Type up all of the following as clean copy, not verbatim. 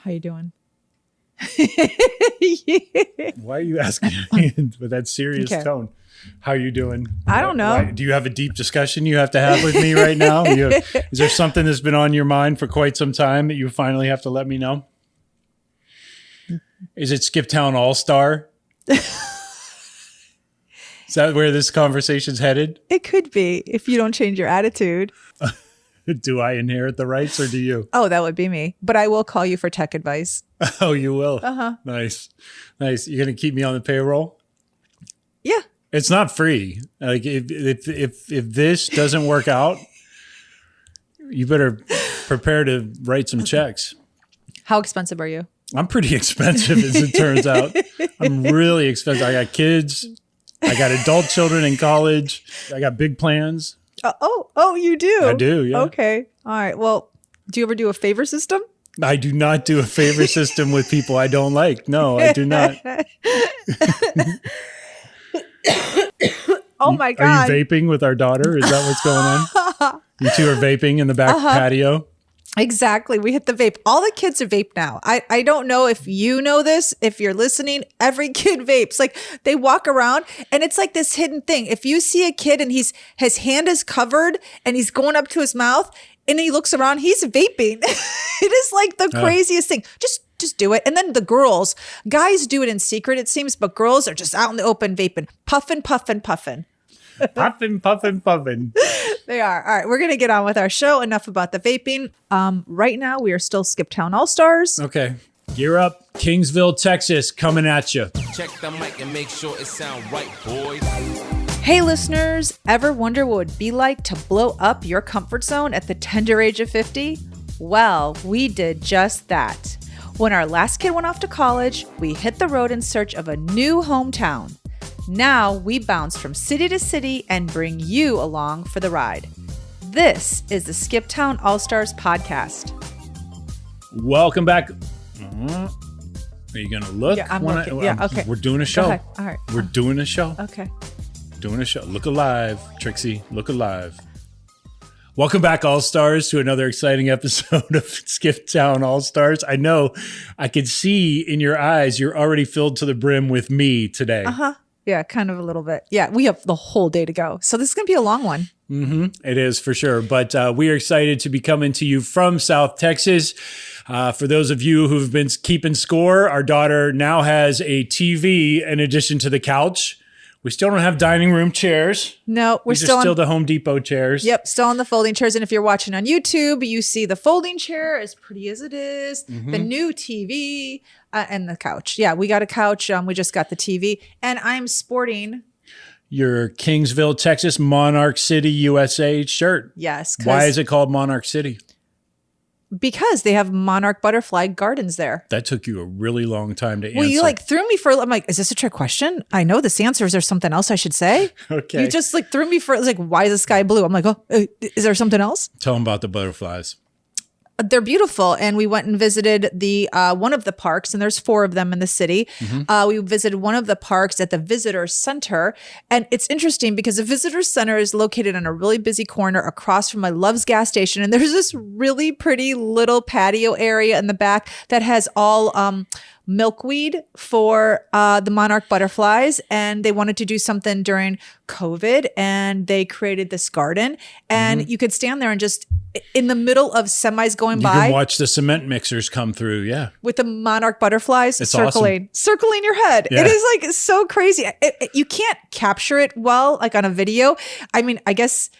How you doing? Why are you asking me with that serious tone? How are you doing? I don't know. Do you have a deep discussion you have to have with me right now? Is there something that's been on your mind for quite some time that you finally have to let me know? Is it Skiptown All-Star? Is that where this conversation's headed? It could be if you don't change your attitude. Do I inherit the rights or do you? Oh, that would be me. But I will call you for tech advice. Oh, you will? Uh-huh. Nice. You're going to keep me on the payroll? Yeah. It's not free. Like if this doesn't work out, you better prepare to write some checks. How expensive are you? I'm pretty expensive, as it turns out. I'm really expensive. I got kids. I got adult children in college. I got big plans. Oh, you do? I do, yeah. Okay. All right. Well, do you ever do a favor system? I do not do a favor system with people I don't like. No, I do not. Oh, my God. Are you vaping with our daughter? Is that what's going on? You two are vaping in the back patio? Exactly. We hit the vape. All the kids are vape now. I don't know if you know this. If you're listening, every kid vapes. Like they walk around and it's like this hidden thing. If you see a kid and his hand is covered and he's going up to his mouth and he looks around, he's vaping. It is like the craziest thing. Just do it. And then the guys do it in secret, it seems, but girls are just out in the open vaping, puffing. Puffing. They are. All right. We're going to get on with our show. Enough about the vaping. Right now, we are still Skiptown All-Stars. Okay. Gear up. Kingsville, Texas, coming at you. Check the mic and make sure it sound right, boys. Hey, listeners. Ever wonder what it would be like to blow up your comfort zone at the tender age of 50? Well, we did just that. When our last kid went off to college, we hit the road in search of a new hometown. Now we bounce from city to city and bring you along for the ride. This is the Skiptown All-Stars podcast. Welcome back. Are you going to look? Yeah, I'm looking. Yeah, okay. We're doing a show. Go ahead. All right. We're doing a show. Okay. Doing a show. Look alive, Trixie. Look alive. Welcome back, All-Stars, to another exciting episode of Skiptown All-Stars. I know I can see in your eyes you're already filled to the brim with me today. Uh-huh. Yeah, kind of a little bit. Yeah, we have the whole day to go. So this is going to be a long one. Mm-hmm. It is for sure. But we are excited to be coming to you from South Texas. For those of you who've been keeping score, our daughter now has a TV in addition to the couch. We still don't have dining room chairs. No, we're These are still the Home Depot chairs. Yep, still on the folding chairs. And if you're watching on YouTube, you see the folding chair, as pretty as it is, the new TV, and the couch. Yeah, we got a couch. We just got the TV. And I'm sporting your Kingsville, Texas, Monarch City, USA shirt. Yes. Why is it called Monarch City? Because they have monarch butterfly gardens there. That took you a really long time to answer. Well, you threw me for, I'm like, is this a trick question? I know this answer. Is there something else I should say? Okay. You just threw me for, why is the sky blue? I'm like, oh, is there something else? Tell them about the butterflies. They're beautiful. And we went and visited the one of the parks, and there's 4 of them in the city. We visited one of the parks at the visitor center. And it's interesting because the visitor center is located on a really busy corner across from my Love's gas station. And there's this really pretty little patio area in the back that has all milkweed for the monarch butterflies, and they wanted to do something during COVID, and they created this garden, and you could stand there and just in the middle of semis going by, you can watch the cement mixers come through. Yeah, with the monarch butterflies it's circling your head. Yeah. It is so crazy. You can't capture it well on a video. I mean, I guess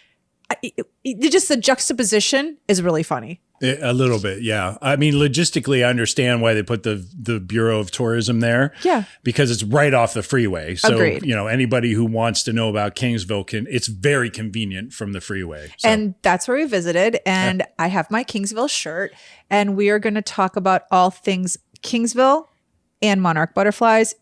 just the juxtaposition is really funny. A little bit, yeah. I mean, logistically, I understand why they put the Bureau of Tourism there. Yeah. Because it's right off the freeway. So, Agreed. Anybody who wants to know about Kingsville it's very convenient from the freeway. So. And that's where we visited. And I have my Kingsville shirt. And we are going to talk about all things Kingsville and monarch butterflies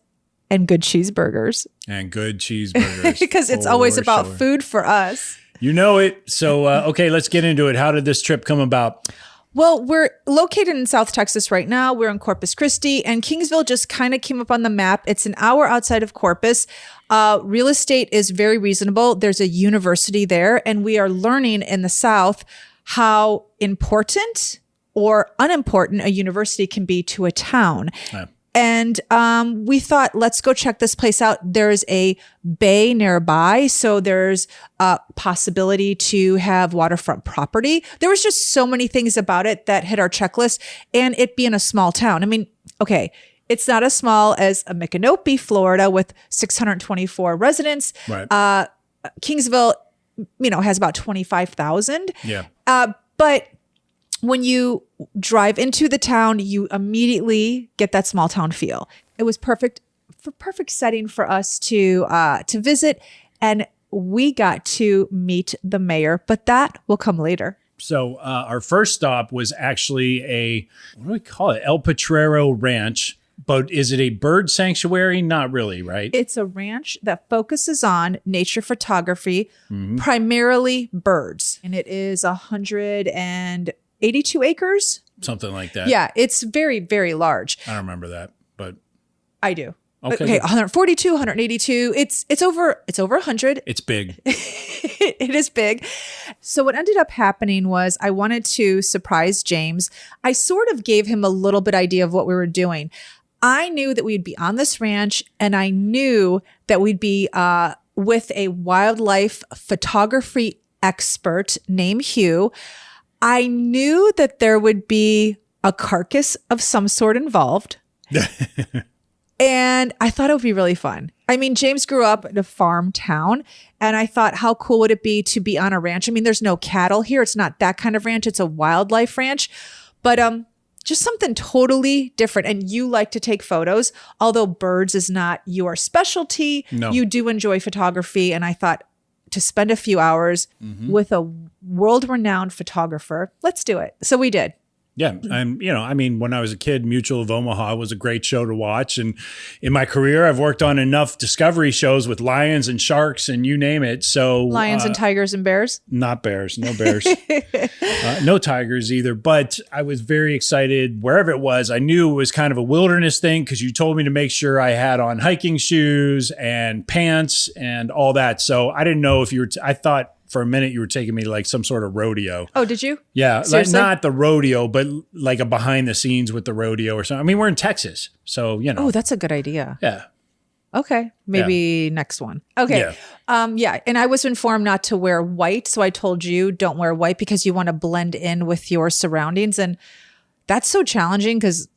and good cheeseburgers. And good cheeseburgers. Because it's always about food for us. You know it. So, okay, let's get into it. How did this trip come about? Well, we're located in South Texas right now. We're in Corpus Christi, and Kingsville just kind of came up on the map. It's an hour outside of Corpus. Real estate is very reasonable. There's a university there, and we are learning in the South how important or unimportant a university can be to a town. Yeah. And we thought, let's go check this place out. There's a bay nearby, so there's a possibility to have waterfront property. There was just so many things about it that hit our checklist, and it being a small town. I mean, okay, it's not as small as a Micanopy, Florida, with 624 residents. Right. Kingsville, has about 25,000. Yeah. But when you drive into the town, you immediately get that small town feel. It was perfect setting for us to visit, and we got to meet the mayor, but that will come later. So our first stop was actually what do we call it? El Potrero Ranch. But is it a bird sanctuary? Not really, right? It's a ranch that focuses on nature photography, primarily birds. And it is 182 acres. Something like that. Yeah, it's very, very large. I don't remember that, but I do. Okay. 142, 182. It's over 100. It's big. It is big. So what ended up happening was I wanted to surprise James. I sort of gave him a little bit idea of what we were doing. I knew that we'd be on this ranch, and I knew that we'd be with a wildlife photography expert named Hugh. I knew that there would be a carcass of some sort involved. And I thought it would be really fun. I mean, James grew up in a farm town, and I thought, how cool would it be to be on a ranch? I mean, there's no cattle here. It's not that kind of ranch. It's a wildlife ranch. But just something totally different. And you like to take photos, although birds is not your specialty. No. You do enjoy photography. And I thought, to spend a few hours with a world-renowned photographer, let's do it. So we did. Yeah. When I was a kid, Mutual of Omaha was a great show to watch. And in my career, I've worked on enough discovery shows with lions and sharks and you name it. So Lions and tigers and bears? Not bears, no bears, no tigers either. But I was very excited wherever it was. I knew it was kind of a wilderness thing because you told me to make sure I had on hiking shoes and pants and all that. So I didn't know if you were, I thought for a minute you were taking me to like some sort of rodeo. Oh, did you? Yeah, like Seriously? not the rodeo, but like a behind the scenes with the rodeo or something. I mean, we're in Texas, so Oh, that's a good idea. Yeah. Okay, maybe next one. Okay. Yeah. And I was informed not to wear white, so I told you don't wear white because you want to blend in with your surroundings, and that's so challenging because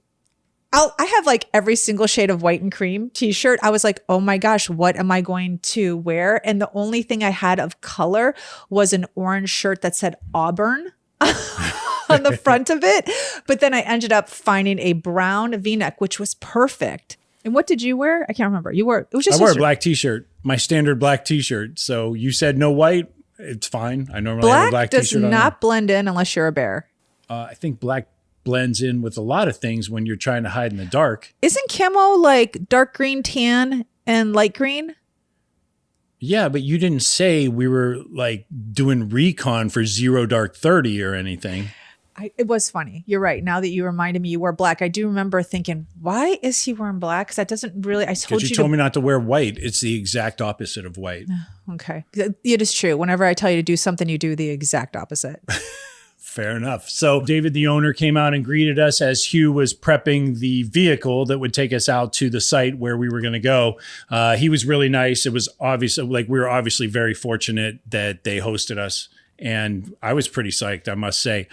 I have like every single shade of white and cream t-shirt. I was like, oh my gosh, what am I going to wear? And the only thing I had of color was an orange shirt that said Auburn on the front of it. But then I ended up finding a brown V-neck, which was perfect. And what did you wear? I can't remember. It was just I wore a black t-shirt, my standard black t-shirt. So you said no white. It's fine. I normally have a black does t-shirt on. not blend in unless you're a bear. I think black blends in with a lot of things when you're trying to hide in the dark. Isn't camo like dark green, tan, and light green? Yeah, but you didn't say we were like doing recon for 0 dark 30 or anything. It was funny. You're right. Now that you reminded me you wore black, I do remember thinking, why is he wearing black? Because that doesn't really, I told Because you you told me not to wear white. It's the exact opposite of white. Okay. It is true. Whenever I tell you to do something, you do the exact opposite. Fair enough. So David, the owner, came out and greeted us as Hugh was prepping the vehicle that would take us out to the site where we were going to go. He was really nice. It was obvious, like we were obviously very fortunate that they hosted us. And I was pretty psyched, I must say,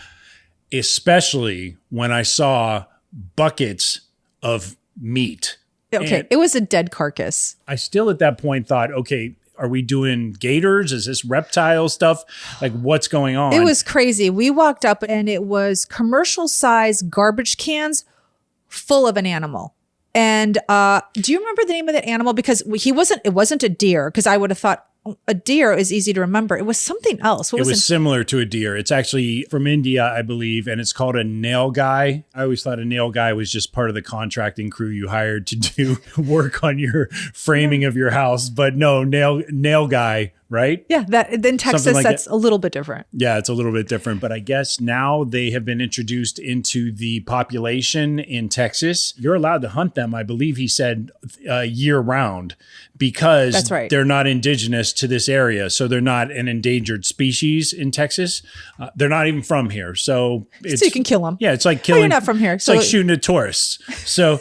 especially when I saw buckets of meat. Okay. And it was a dead carcass. I still at that point thought, okay, are we doing gators? Is this reptile stuff? Like what's going on? It was crazy. We walked up and it was commercial size garbage cans full of an animal. And do you remember the name of that animal? Because it wasn't a deer, because I would have thought a deer is easy to remember. It was something else. It was similar to a deer. It's actually from India, I believe, and it's called a nail guy. I always thought a nail guy was just part of the contracting crew you hired to do work on your framing of your house. But no, nail guy right? Yeah, that in Texas, like that's a little bit different. Yeah, it's a little bit different, but I guess now they have been introduced into the population in Texas. You're allowed to hunt them, I believe he said, year round, because That's right. they're not indigenous to this area. So they're not an endangered species in Texas. They're not even from here. So you can kill them. Yeah, it's like killing. You're not from here. It's like shooting at tourists. So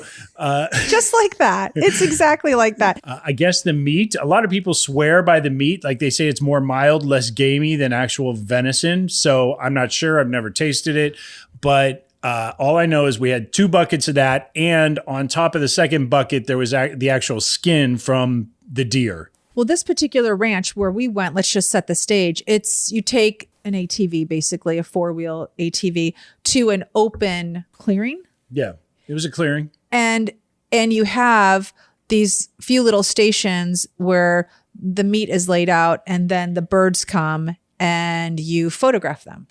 just like that. It's exactly like that. I guess the meat, a lot of people swear by the meat. Like they say it's more mild, less gamey than actual venison. So I'm not sure. I've never tasted it. But all I know is we had 2 buckets of that. And on top of the second bucket, there was the actual skin from the deer. Well, this particular ranch where we went, let's just set the stage. You take an ATV, basically a 4-wheel ATV, to an open clearing. Yeah, it was a clearing. And you have these few little stations where the meat is laid out and then the birds come and you photograph them.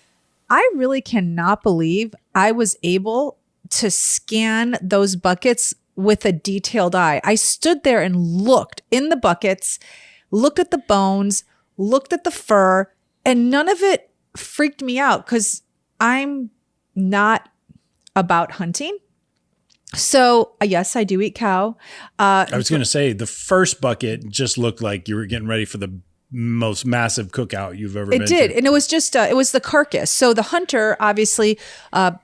I really cannot believe I was able to scan those buckets with a detailed eye. I stood there and looked in the buckets, looked at the bones, looked at the fur, and none of it freaked me out because I'm not about hunting. So yes, I do eat cow. I was going to say the first bucket just looked like you were getting ready for the most massive cookout you've ever been to. It did. And it was just, it was the carcass. So the hunter obviously, cleaned.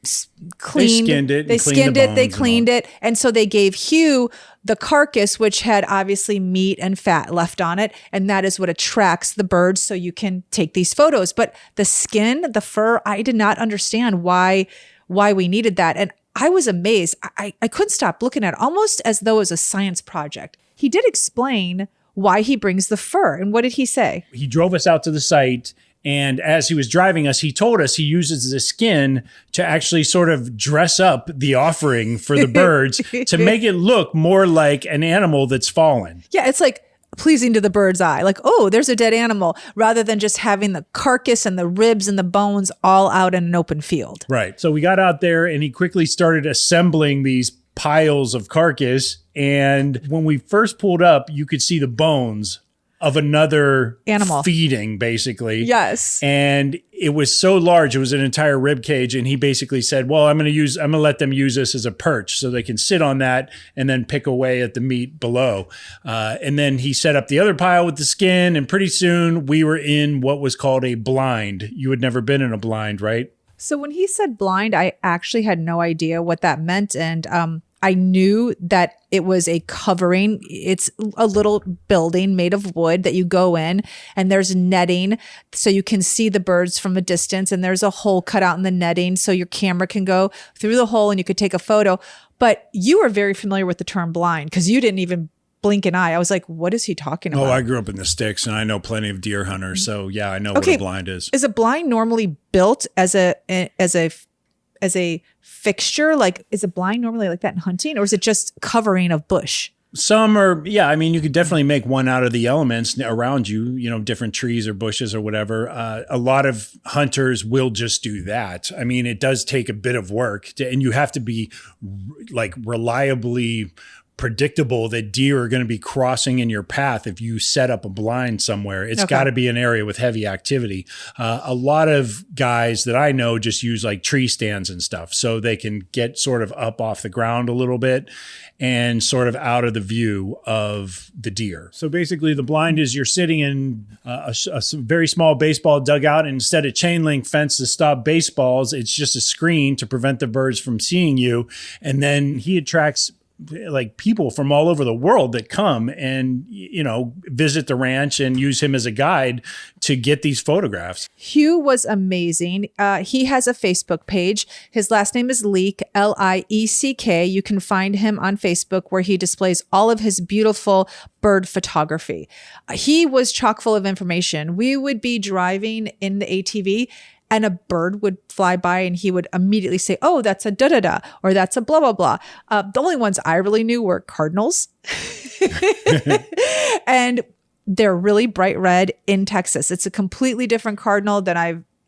They skinned it. They skinned it. They cleaned it. And so they gave Hugh the carcass, which had obviously meat and fat left on it. And that is what attracts the birds. So you can take these photos. But the skin, the fur, I did not understand why we needed that. And I was amazed. I couldn't stop looking at it, almost as though it was a science project. He did explain why he brings the fur. And what did he say? He drove us out to the site. And as he was driving us, he told us he uses the skin to actually sort of dress up the offering for the birds to make it look more like an animal that's fallen. Yeah, it's like pleasing to the bird's eye. Like, oh, there's a dead animal, rather than just having the carcass and the ribs and the bones all out in an open field. Right. So we got out there and he quickly started assembling these piles of carcass. And when we first pulled up, you could see the bones of another animal feeding, basically. Yes. And it was so large, it was an entire rib cage. And he basically said, well, I'm going to let them use this as a perch so they can sit on that and then pick away at the meat below. And then he set up the other pile with the skin. And pretty soon we were in what was called a blind. You had never been in a blind, right? So when he said blind, I actually had no idea what that meant. And I knew that it was a covering. It's a little building made of wood that you go in, and there's netting so you can see the birds from a distance, and there's a hole cut out in the netting so your camera can go through the hole and you could take a photo. But you were very familiar with the term blind because you didn't even blink an eye. I was like, what is he talking about? Oh, I grew up in the sticks and I know plenty of deer hunters. So yeah, I know what a blind is. Is a blind normally built as a fixture? Like, is a blind normally like that in hunting, or is it just covering of bush? Some are, yeah. I mean, you could definitely make one out of the elements around you, different trees or bushes or whatever. A lot of hunters will just do that. I mean, it does take a bit of work and you have to be like reliably predictable that deer are going to be crossing in your path if you set up a blind somewhere. It's got to be an area with heavy activity. A lot of guys that I know just use like tree stands and stuff so they can get sort of up off the ground a little bit and sort of out of the view of the deer. So basically the blind is you're sitting in a very small baseball dugout, and instead of chain link fence to stop baseballs, it's just a screen to prevent the birds from seeing you. And then he attracts like people from all over the world that come and, visit the ranch and use him as a guide to get these photographs. Hugh was amazing. He has a Facebook page. His last name is Leek, L-I-E-C-K. You can find him on Facebook where he displays all of his beautiful bird photography. He was chock full of information. We would be driving in the ATV and a bird would fly by and he would immediately say, oh, that's a da-da-da, or that's a blah, blah, blah. The only ones I really knew were cardinals. And they're really bright red in Texas. It's a completely different cardinal than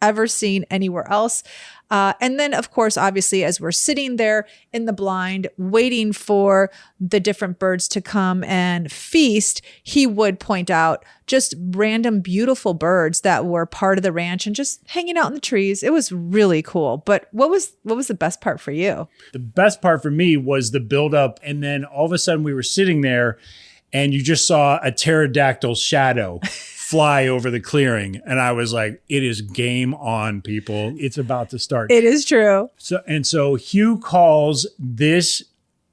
ever seen anywhere else. And then, of course, obviously, as we're sitting there in the blind, waiting for the different birds to come and feast, he would point out just random beautiful birds that were part of the ranch and just hanging out in the trees. It was really cool. But what was the best part for you? The best part for me was the buildup. And then all of a sudden we were sitting there and you just saw a pterodactyl shadow fly over the clearing. And I was like, it is game on, people. It's about to start. It is true. So Hugh calls this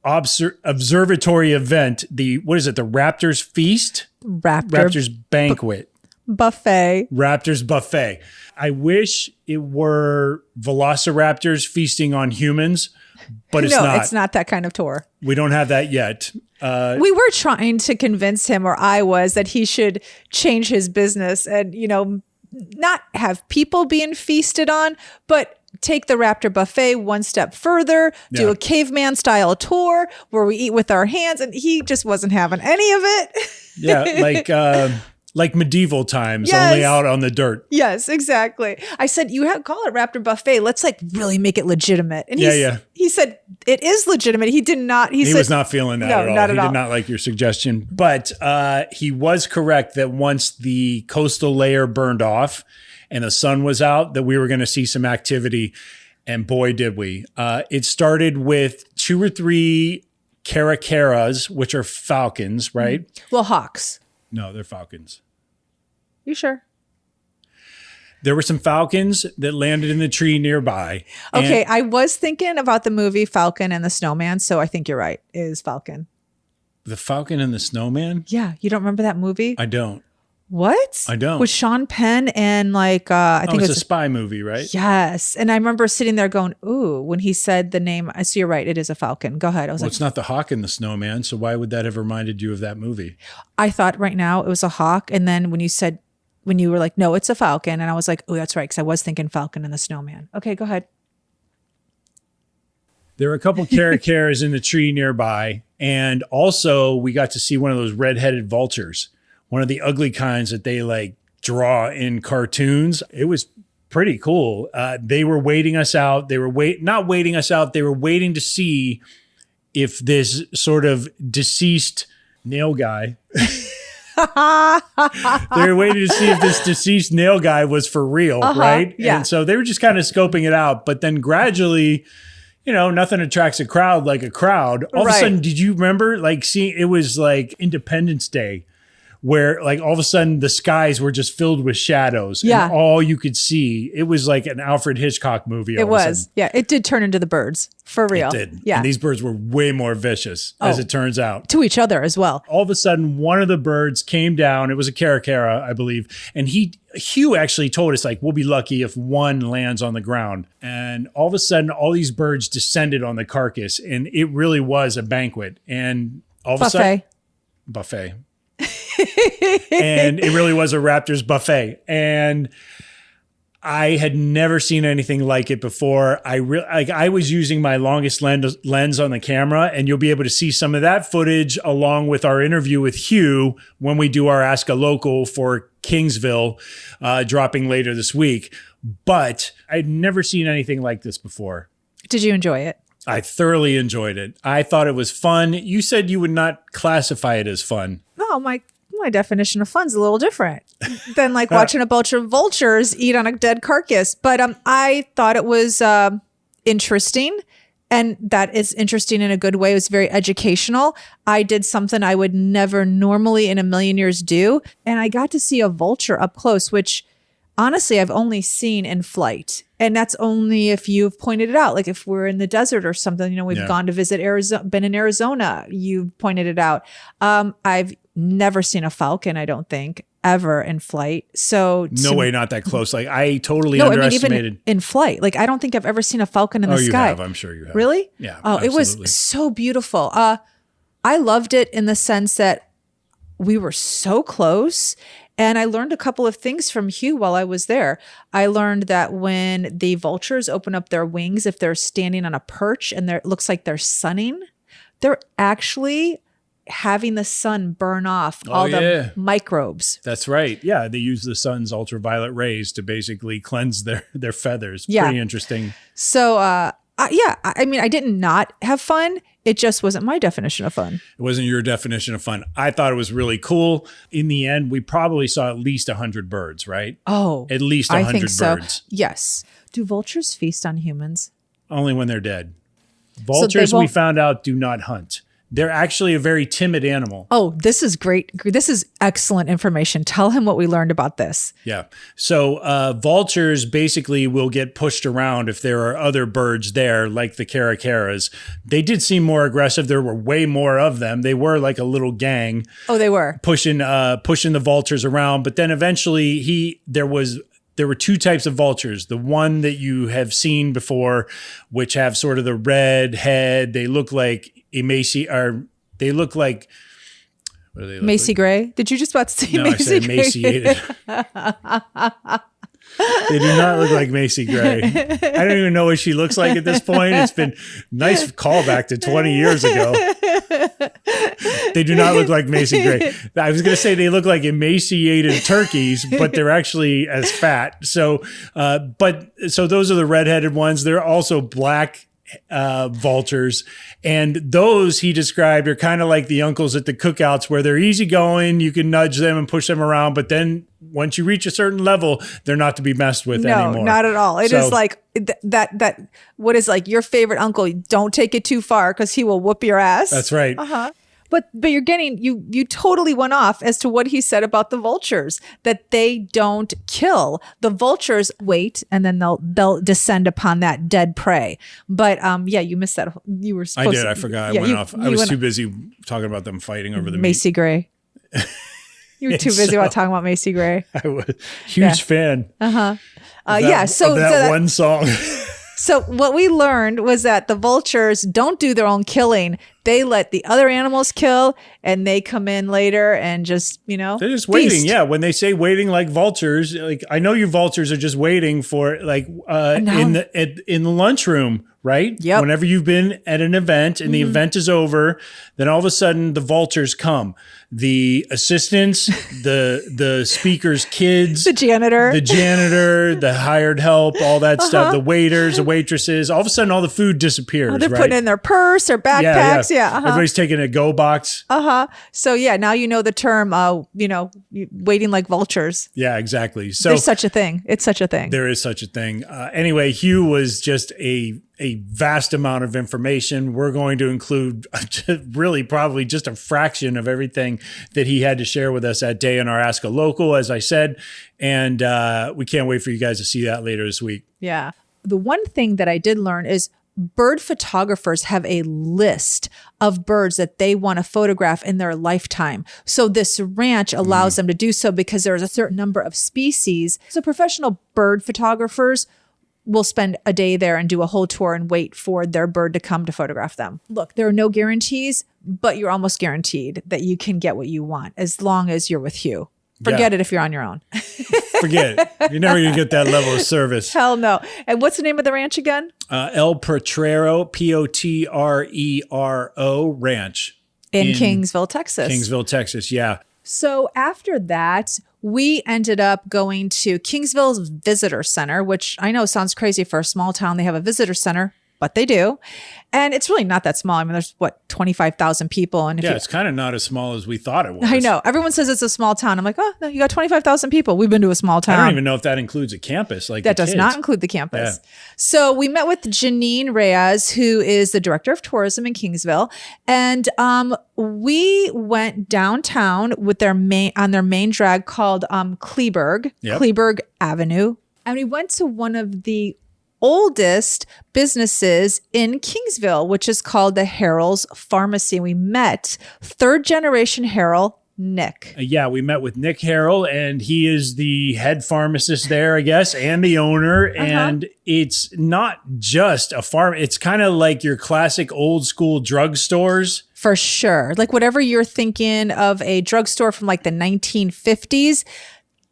observatory event the Raptors Feast? Raptors Banquet. Buffet. Raptors Buffet. I wish it were velociraptors feasting on humans, but it's not. No, it's not that kind of tour. We don't have that yet. We were trying to convince him, or I was, that he should change his business and, not have people being feasted on, but take the Raptor Buffet one step further, do a caveman style tour where we eat with our hands. And he just wasn't having any of it. Yeah, like medieval times, only out on the dirt. Yes, exactly. I said, call it Raptor Buffet. Let's really make it legitimate. And he said, it is legitimate. He did not. He was not feeling that at all. Not he at did not like your suggestion. But he was correct that once the coastal layer burned off and the sun was out, that we were going to see some activity. And boy, did we. It started with 2 or 3 caracaras, which are falcons, right? Well, hawks. No, they're falcons. You sure? There were some falcons that landed in the tree nearby. Okay, I was thinking about the movie Falcon and the Snowman, so I think you're right. It is Falcon. The Falcon and the Snowman? Yeah, you don't remember that movie? I don't. What? I don't. With Sean Penn and I think it's a spy movie, right? Yes. And I remember sitting there going, ooh, when he said the name. So you're right. It is a falcon. Go ahead. I was it's not the hawk and the snowman. So why would that have reminded you of that movie? I thought right now it was a hawk. And then when you were like, no, it's a falcon. And I was like, oh, that's right. Because I was thinking Falcon and the Snowman. Okay, go ahead. There were a couple caracaras in the tree nearby. And also we got to see one of those red-headed vultures. One of the ugly kinds that they draw in cartoons. It was pretty cool. They were waiting us out. They were not waiting us out. They were waiting to see if this sort of deceased nail guy. They were waiting to see if this deceased nail guy was for real, right? Yeah. And so they were just kind of scoping it out. But then gradually, nothing attracts a crowd like a crowd. All of a sudden, did you remember it was like Independence Day, where all of a sudden the skies were just filled with shadows and all you could see. It was like an Alfred Hitchcock movie. It was. Yeah. It did turn into the birds for real. It did. Yeah. And these birds were way more vicious as it turns out. To each other as well. All of a sudden, one of the birds came down. It was a caracara, I believe. And Hugh actually told us we'll be lucky if one lands on the ground. And all of a sudden, all these birds descended on the carcass and it really was a banquet. And all of a sudden, buffet. And it really was a Raptors buffet. And I had never seen anything like it before. I was using my longest lens on the camera, and you'll be able to see some of that footage along with our interview with Hugh when we do our Ask a Local for Kingsville, dropping later this week. But I'd never seen anything like this before. Did you enjoy it? I thoroughly enjoyed it. I thought it was fun. You said you would not classify it as fun. No, my definition of fun's a little different than watching a bunch of vultures eat on a dead carcass. But I thought it was interesting, and that is interesting in a good way. It was very educational. I did something I would never normally in a million years do, and I got to see a vulture up close, which honestly I've only seen in flight. And that's only if you've pointed it out. If we're in the desert or something, we've gone to visit Arizona, been in Arizona, you've pointed it out. I've never seen a falcon, I don't think, ever in flight. So no way, not that close. I totally underestimated. Even in flight. I don't think I've ever seen a falcon in the sky. You have. I'm sure you have. Really? Yeah. Oh, absolutely. It was so beautiful. I loved it in the sense that we were so close. And I learned a couple of things from Hugh while I was there. I learned that when the vultures open up their wings, if they're standing on a perch and it looks like they're sunning, they're actually having the sun burn off all the microbes. That's right. Yeah, they use the sun's ultraviolet rays to basically cleanse their feathers. Yeah. Pretty interesting. So, I mean, I did not have fun. It just wasn't my definition of fun. It wasn't your definition of fun. I thought it was really cool. In the end, we probably saw at least 100 birds, right? Oh, at least 100 I think so. birds. Yes. Do vultures feast on humans? Only when they're dead. Vultures, we found out, do not hunt. They're actually a very timid animal. Oh, this is great. This is excellent information. Tell him what we learned about this. Yeah. So vultures basically will get pushed around if there are other birds there, like the caracaras. They did seem more aggressive. There were way more of them. They were like a little gang. Oh, they were. Pushing the vultures around. But then eventually there were two types of vultures. The one that you have seen before, which have sort of the red head. They look like they look like, what do they look Macy like? Gray. Did you just about to say No, Macy I said Gray? emaciated. They do not look like Macy Gray. I don't even know what she looks like at this point. It's been nice callback to 20 years ago. They do not look like Macy Gray. I was going to say they look like emaciated turkeys, but they're actually as fat. So those are the redheaded ones. They're also black vultures, and those he described are kind of like the uncles at the cookouts, where they're easygoing. You can nudge them and push them around, but then once you reach a certain level, they're not to be messed with anymore. No, not at all. It is like that. What is like your favorite uncle? Don't take it too far because he will whoop your ass. That's right. But you're getting you totally went off as to what he said about the vultures, that they don't kill. The vultures wait and then they'll descend upon that dead prey. But you missed that. You were supposed I did. I forgot. I went off. I was too busy talking about them fighting over the Macy Gray. You were too busy about talking about Macy Gray. I was huge fan. So that one song. So what we learned was that the vultures don't do their own killing. They let the other animals kill, and they come in later and just, they're just waiting. feast. Yeah. When they say waiting like vultures, like I know you vultures are just waiting for like in the lunchroom, right? Yep. Whenever you've been at an event and the event is over, then all of a sudden the vultures come. The assistants, the speaker's kids, the janitor, the hired help, all that stuff, the waiters, the waitresses, all of a sudden all the food disappears. they're putting in their purse, their backpacks. Yeah. Everybody's taking a go box. So now you know the term, waiting like vultures. Yeah, exactly. So there's such a thing. It's such a thing. There is such a thing. Anyway, Hugh was just a vast amount of information. We're going to include really probably just a fraction of everything that he had to share with us that day in our Ask a Local, as I said. And we can't wait for you guys to see that later this week. Yeah. The one thing that I did learn is bird photographers have a list of birds that they want to photograph in their lifetime. So this ranch allows them to do so because there's a certain number of species. So professional bird photographers will spend a day there and do a whole tour and wait for their bird to come to photograph them. Look, there are no guarantees, but you're almost guaranteed that you can get what you want as long as you're with Hugh. Forget it if you're on your own. Forget it. You're never going to get that level of service. Hell no. And what's the name of the ranch again? El Potrero, Potrero Ranch. In Kingsville, Texas. Kingsville, Texas, yeah. So after that, we ended up going to Kingsville's Visitor Center, which I know sounds crazy for a small town. They have a visitor center, but they do. And it's really not that small. I mean, there's 25,000 people. And it's kind of not as small as we thought it was. I know. Everyone says it's a small town. I'm like, oh, no, you got 25,000 people. We've been to a small town. I don't even know if that includes a campus. Like that does not include the campus. Yeah. So we met with Janine Reyes, who is the director of tourism in Kingsville. And we went downtown with on their main drag called Kleberg Avenue. And we went to one of the oldest businesses in Kingsville, which is called the Harrell's Pharmacy. We met third generation Harrell, Nick. We met with Nick Harrell, and he is the head pharmacist there, I guess, and the owner. And it's not just a farm. It's kind of like your classic old school drugstores. For sure. Like whatever you're thinking of a drugstore from like the 1950s,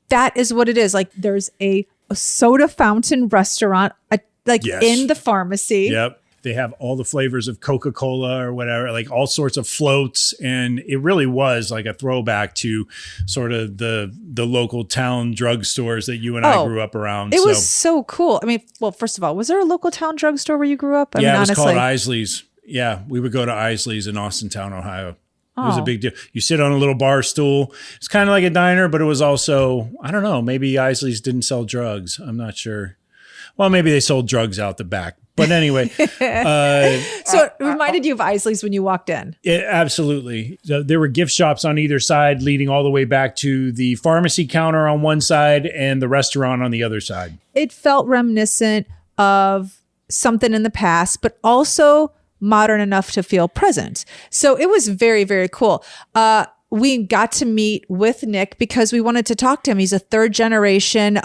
that is what it is. Like there's a soda fountain restaurant in the pharmacy. Yep. They have all the flavors of Coca-Cola or whatever, like all sorts of floats. And it really was like a throwback to sort of the local town drugstores that you and I grew up around. It was so cool. I mean, well, first of all, was there a local town drugstore where you grew up? I mean, it was honestly. called Isley's. Yeah, we would go to Isley's in Austintown, Ohio. It was a big deal. You sit on a little bar stool. It's kind of like a diner, but it was also, I don't know, maybe Isley's didn't sell drugs. I'm not sure. Well, maybe they sold drugs out the back. But anyway. So it reminded you of Isley's when you walked in. Absolutely. So there were gift shops on either side leading all the way back to the pharmacy counter on one side and the restaurant on the other side. It felt reminiscent of something in the past, but also modern enough to feel present. So it was very, very cool. We got to meet with Nick because we wanted to talk to him. He's a third generation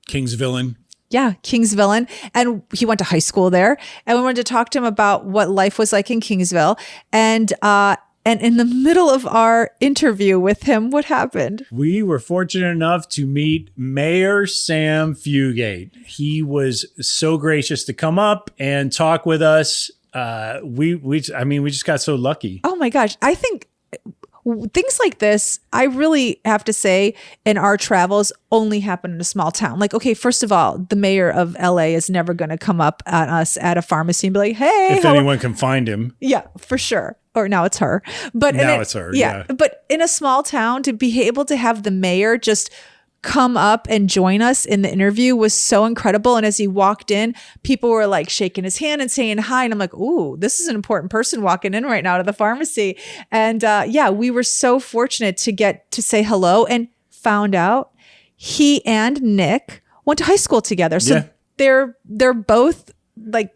Kingsville. Yeah, Kingsville. And he went to high school there. And we wanted to talk to him about what life was like in Kingsville. And in the middle of our interview with him, what happened? We were fortunate enough to meet Mayor Sam Fugate. He was so gracious to come up and talk with us. We just got so lucky. Oh my gosh. I think things like this, I really have to say, in our travels only happen in a small town. Like, okay, first of all, the mayor of LA is never going to come up at us at a pharmacy and be like, hey, if anyone can find him. Yeah, for sure. Or now it's her. But now it's her. Yeah. But in a small town, to be able to have the mayor just come up and join us in the interview was so incredible. And as he walked in, people were like shaking his hand and saying hi. And I'm like, ooh, this is an important person walking in right now to the pharmacy. And we were so fortunate to get to say hello and found out he and Nick went to high school together. So they're both like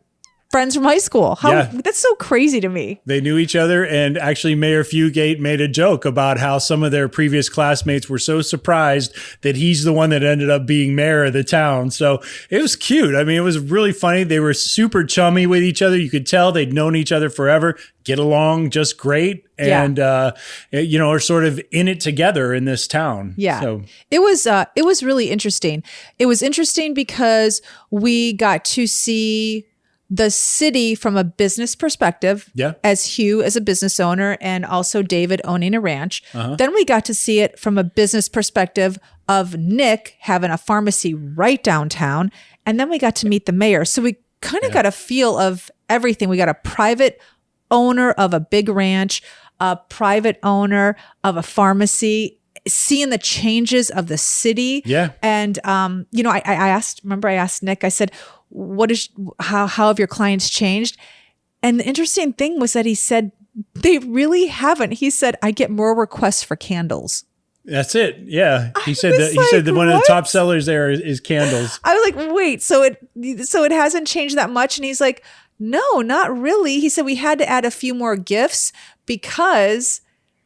friends from high school. That's so crazy to me. They knew each other, and actually Mayor Fugate made a joke about how some of their previous classmates were so surprised that he's the one that ended up being mayor of the town. So it was cute. I mean, it was really funny. They were super chummy with each other. You could tell they'd known each other forever, get along just great, and are sort of in it together in this town. Yeah. So it was really interesting. It was interesting because we got to see the city from a business perspective, as Hugh as a business owner and also David owning a ranch. Then we got to see it from a business perspective of Nick having a pharmacy right downtown. And then we got to meet the mayor. So we kind of got a feel of everything. We got a private owner of a big ranch, a private owner of a pharmacy, seeing the changes of the city. Yeah. And, I asked Nick, I said, how have your clients changed? And the interesting thing was that he said, they really haven't. He said, I get more requests for candles. That's it. Yeah. He said that one of the top sellers there is candles. I was like, wait, so it hasn't changed that much? And he's like, no, not really. He said we had to add a few more gifts because,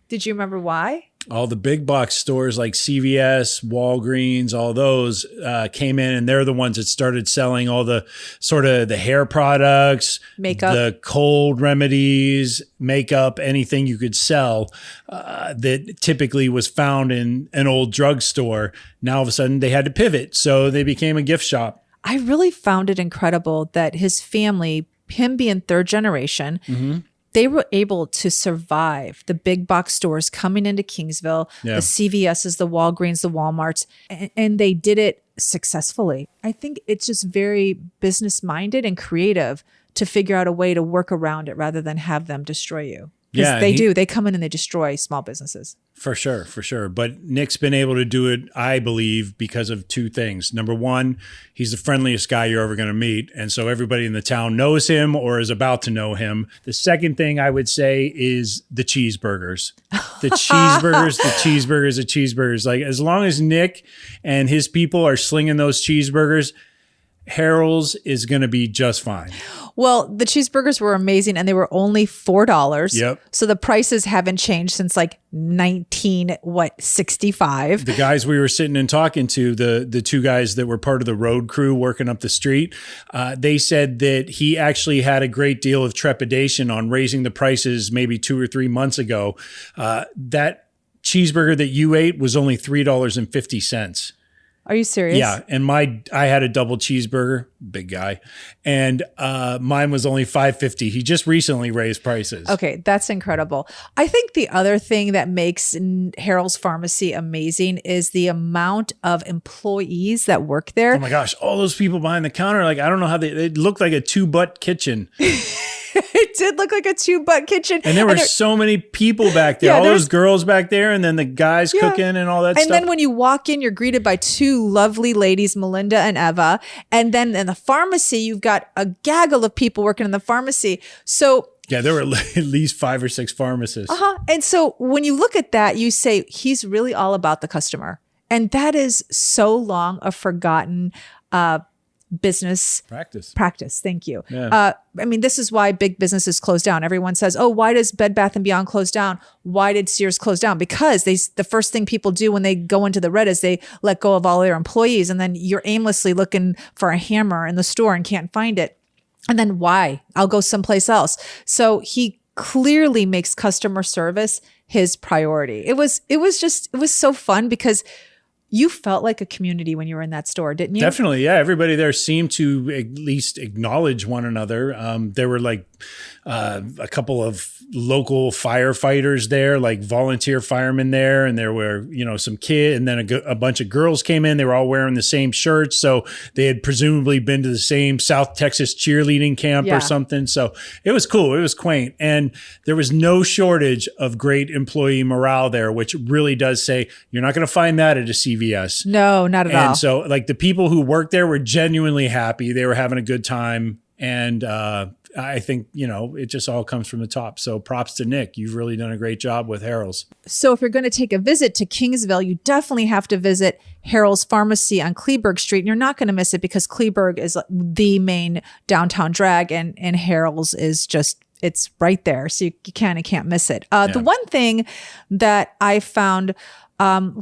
did you remember why? All the big box stores like CVS, Walgreens, all those came in, and they're the ones that started selling all the sort of the hair products, makeup, the cold remedies, makeup, anything you could sell that typically was found in an old drugstore. Now all of a sudden they had to pivot. So they became a gift shop. I really found it incredible that his family, him being third generation, they were able to survive the big box stores coming into Kingsville, the CVSs, the Walgreens, the Walmarts, and they did it successfully. I think it's just very business minded and creative to figure out a way to work around it rather than have them destroy you. Because they come in and they destroy small businesses. For sure. But Nick's been able to do it, I believe, because of two things. Number one, he's the friendliest guy you're ever going to meet. And so everybody in the town knows him or is about to know him. The second thing I would say is the cheeseburgers. The cheeseburgers. Like, as long as Nick and his people are slinging those cheeseburgers, Harrell's is going to be just fine. Well, the cheeseburgers were amazing and they were only $4. Yep. So the prices haven't changed since like 1965. The guys we were sitting and talking to, the two guys that were part of the road crew working up the street, they said that he actually had a great deal of trepidation on raising the prices maybe 2 or 3 months ago. That cheeseburger that you ate was only $3.50. Are you serious? Yeah. And I had a double cheeseburger. big guy. And mine was only $5.50. He just recently raised prices. Okay, that's incredible. I think the other thing that makes Harrell's Pharmacy amazing is the amount of employees that work there. Oh my gosh, all those people behind the counter, like, I don't know how they look like a 2-butt kitchen. It did look like a 2-butt kitchen. And there were so many people back there. All those girls back there, and then the guys cooking and all that stuff. And then when you walk in, you're greeted by 2 lovely ladies, Melinda and Eva. And then in the pharmacy, you've got a gaggle of people working in the pharmacy. So yeah, there were at least 5 or 6 pharmacists. And so when you look at that, you say, he's really all about the customer. And that is so long a forgotten business practice. Thank you. Yeah. I mean, this is why big businesses close down. Everyone says, oh, why does Bed Bath & Beyond close down? Why did Sears close down? Because the first thing people do when they go into the red is they let go of all their employees. And then you're aimlessly looking for a hammer in the store and can't find it. And then why? I'll go someplace else. So he clearly makes customer service his priority. It was so fun because you felt like a community when you were in that store, didn't you? Definitely. Yeah. Everybody there seemed to at least acknowledge one another. There were like a couple of local firefighters there, like volunteer firemen there. And there were, some kids, and then a bunch of girls came in. They were all wearing the same shirts. So they had presumably been to the same South Texas cheerleading camp or something. So it was cool. It was quaint. And there was no shortage of great employee morale there, which really does say you're not going to find that at a CVS. No, not at all. And so like the people who worked there were genuinely happy. They were having a good time. And I think, it just all comes from the top. So props to Nick. You've really done a great job with Harrell's. So if you're going to take a visit to Kingsville, you definitely have to visit Harrell's Pharmacy on Kleberg Street. And you're not going to miss it because Kleberg is the main downtown drag and Harrell's is just, it's right there. So you kind of can't miss it. The one thing that I found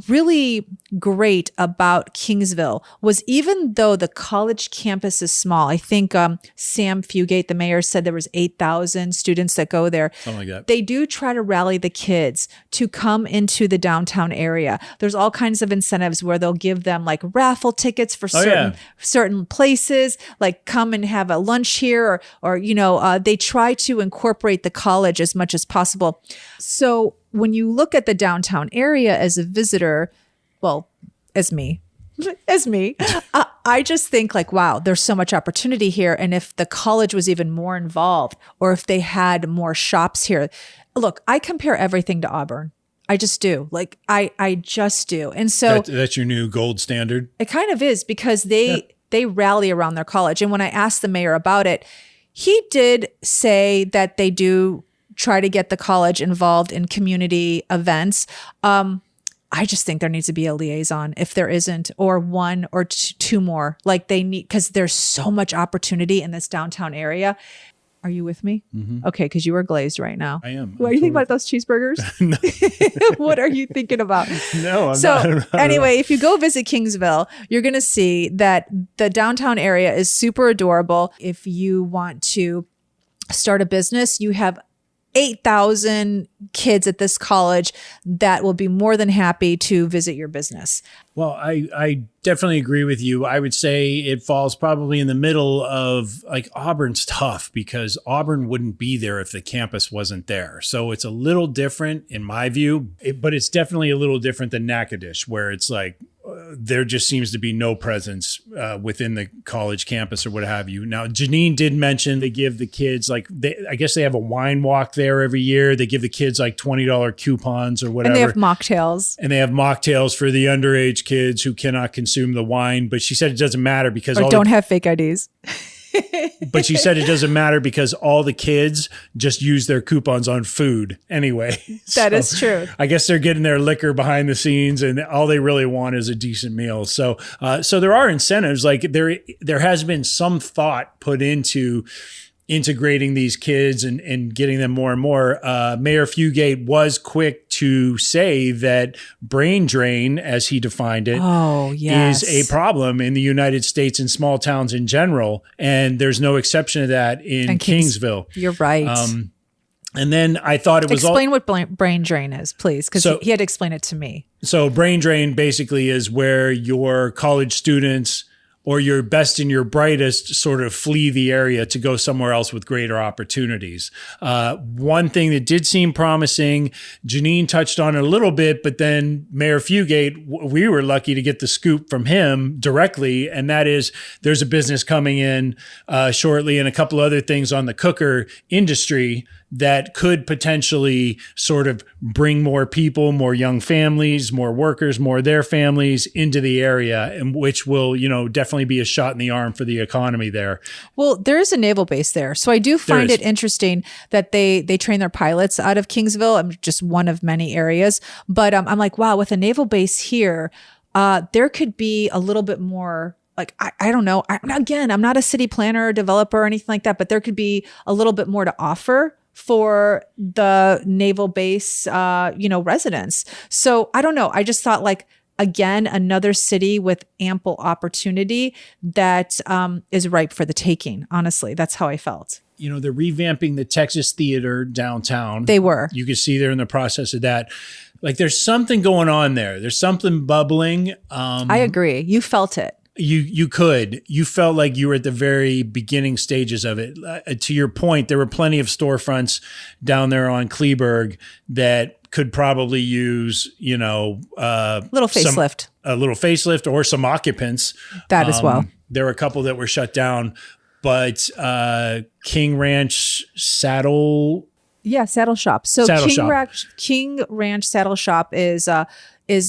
really great about Kingsville was even though the college campus is small, I think Sam Fugate, the mayor, said there was 8,000 students that go there. Something like that. They do try to rally the kids to come into the downtown area. There's all kinds of incentives where they'll give them like raffle tickets for certain places, like come and have a lunch here or they try to incorporate the college as much as possible. So when you look at the downtown area as a visitor, well, as me, I just think like, wow, there's so much opportunity here. And if the college was even more involved or if they had more shops here, look, I compare everything to Auburn. I just do. Like, I just do. And so that's your new gold standard. It kind of is because they rally around their college. And when I asked the mayor about it, he did say that they do try to get the college involved in community events. I just think there needs to be a liaison if there isn't, or one or two more. Like they need, because there's so much opportunity in this downtown area. Are you with me? Mm-hmm. Okay, because you are glazed right now. I am. What are you thinking about those cheeseburgers? What are you thinking about? No, I'm not. So anyway, if you go visit Kingsville, you're going to see that the downtown area is super adorable. If you want to start a business, you have 8,000 kids at this college that will be more than happy to visit your business. Well, I definitely agree with you. I would say it falls probably in the middle of like Auburn's tough because Auburn wouldn't be there if the campus wasn't there. So it's a little different in my view, but it's definitely a little different than Natchitoches where it's like there just seems to be no presence within the college campus or what have you. Now, Janine did mention they give the kids I guess they have a wine walk there every year. They give the kids like $20 coupons or whatever. And they have mocktails. And they have mocktails for the underage kids who cannot consume the wine. But she said it doesn't matter because or don't have fake IDs. But she said it doesn't matter because all the kids just use their coupons on food anyway. That is true. I guess they're getting their liquor behind the scenes and all they really want is a decent meal. So there are incentives. Like there has been some thought put into integrating these kids and getting them more and more. Mayor Fugate was quick to say that brain drain, as he defined it, is a problem in the United States and small towns in general. And there's no exception to that in Kingsville. You're right. And then I thought it was explain what brain drain is, please, because he had to explain it to me. So brain drain basically is where your college students or your best and your brightest sort of flee the area to go somewhere else with greater opportunities. One thing that did seem promising, Janine touched on it a little bit, but then Mayor Fugate, we were lucky to get the scoop from him directly, and that is there's a business coming in shortly and a couple other things on the cooker industry that could potentially sort of bring more people, more young families, more workers, more of their families into the area, and which will, definitely be a shot in the arm for the economy there. Well, there is a naval base there. So I do find it interesting that they train their pilots out of Kingsville. I'm just one of many areas. But I'm like, wow, with a naval base here, there could be a little bit more. Like, I don't know. I'm not a city planner or developer or anything like that, but there could be a little bit more to offer for the naval base, residents. So I don't know. I just thought, like, again, another city with ample opportunity that is ripe for the taking. Honestly, that's how I felt. They're revamping the Texas Theater downtown. They were. You can see they're in the process of that. Like, there's something going on there. There's something bubbling. I agree. You felt it. You felt like you were at the very beginning stages of it. To your point, there were plenty of storefronts down there on Kleberg that could probably use, little facelift, a little facelift, or some occupants. That as well. There were a couple that were shut down, but King Ranch Saddle. Yeah, Saddle Shop. So King Ranch Saddle Shop is